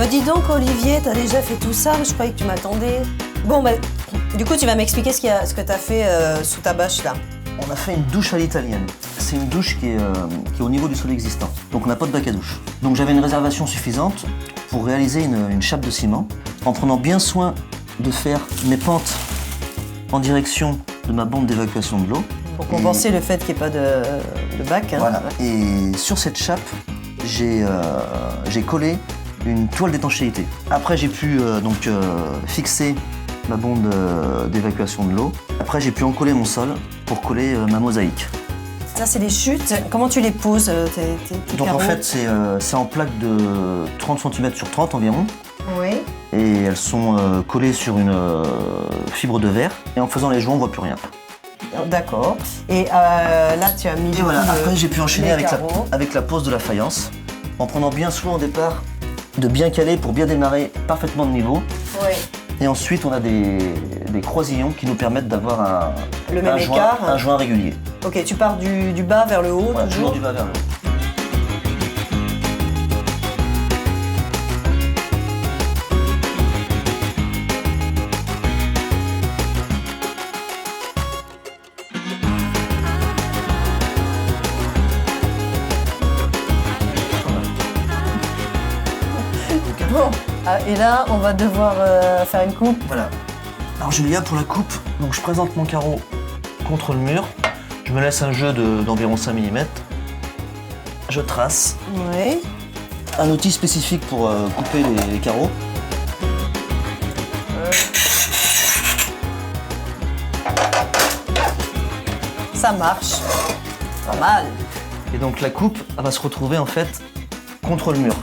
Bah dis donc Olivier, t'as déjà fait tout ça, je croyais que tu m'attendais. Bon bah, du coup tu vas m'expliquer ce que t'as fait sous ta bâche là. On a fait une douche à l'italienne. C'est une douche qui est au niveau du sol existant. Donc on n'a pas de bac à douche. Donc j'avais une réservation suffisante pour réaliser une chape de ciment en prenant bien soin de faire mes pentes en direction de ma bombe d'évacuation de l'eau. Pour compenser le fait qu'il n'y ait pas de bac. Hein. Voilà. Et sur cette chape, j'ai collé une toile d'étanchéité. Après j'ai pu fixer ma bombe d'évacuation de l'eau. Après j'ai pu encoller mon sol pour coller ma mosaïque. Ça c'est les chutes, comment tu les poses tes Donc carreaux? en fait c'est en plaque de 30 cm sur 30 environ. Oui. Et elles sont collées sur une fibre de verre. Et en faisant les joints on voit plus rien. D'accord. Et là tu as mis. Et voilà, après j'ai pu enchaîner les carreaux. avec la pose de la faïence, en prenant bien soin au départ de bien caler pour bien démarrer parfaitement de niveau. Oui. Et ensuite on a des croisillons qui nous permettent d'avoir un joint régulier. Ok, tu pars du bas vers le haut, Voilà, toujours. du bas vers le haut. Bon. Ah, et là, on va devoir faire une coupe. Voilà. Alors Julia, pour la coupe, donc je présente mon carreau contre le mur. Je me laisse un jeu d'environ 5 mm. Je trace. Oui. Un outil spécifique pour couper les carreaux. Ça marche. Pas mal. Et donc la coupe, elle va se retrouver en fait contre le mur.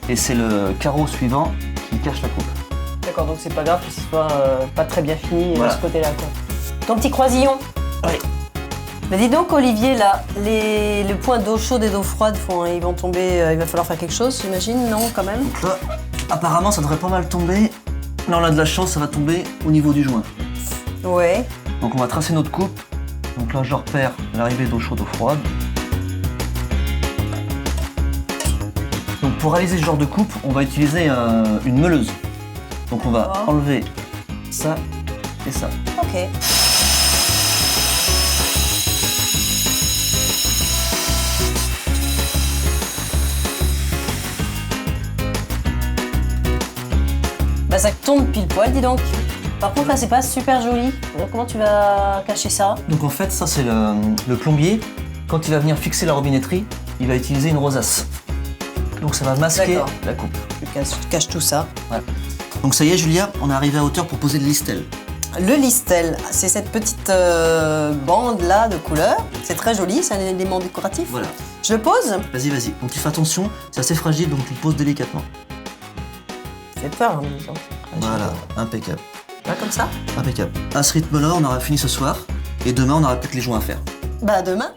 Et c'est le carreau suivant qui cache la coupe. D'accord, donc c'est pas grave que ce soit pas très bien fini Voilà. de ce côté-là, quoi. Ton petit croisillon. Oui. Mais dis donc, Olivier, là, le point d'eau chaude et d'eau froide, ils vont tomber. Il va falloir faire quelque chose, j'imagine, non, quand même. Donc là, apparemment, ça devrait pas mal tomber. Là, on a de la chance, ça va tomber au niveau du joint. Ouais. Donc on va tracer notre coupe. Donc là, je repère l'arrivée d'eau chaude, eau froide. Donc pour réaliser ce genre de coupe, on va utiliser une meuleuse. Donc on va enlever ça et ça. Ok. Bah ça tombe pile poil, dis donc. Par contre là c'est pas super joli. Alors, comment tu vas cacher ça? Donc en fait, ça c'est le plombier. Quand il va venir fixer la robinetterie, il va utiliser une rosace. Donc ça va masquer D'accord. la coupe. Tu caches tout ça. Voilà. Donc ça y est Julia, on est arrivé à hauteur pour poser le listel. Le listel, c'est cette petite bande là de couleur. C'est très joli, c'est un élément décoratif. Voilà. Je le pose? Vas-y, vas-y. Donc tu fais attention, c'est assez fragile, donc tu le poses délicatement. C'est peur, hein, disons. Voilà, impeccable. Là, comme ça? Impeccable. À ce rythme-là, on aura fini ce soir, et demain, on n'aura plus que les joints à faire. Bah demain.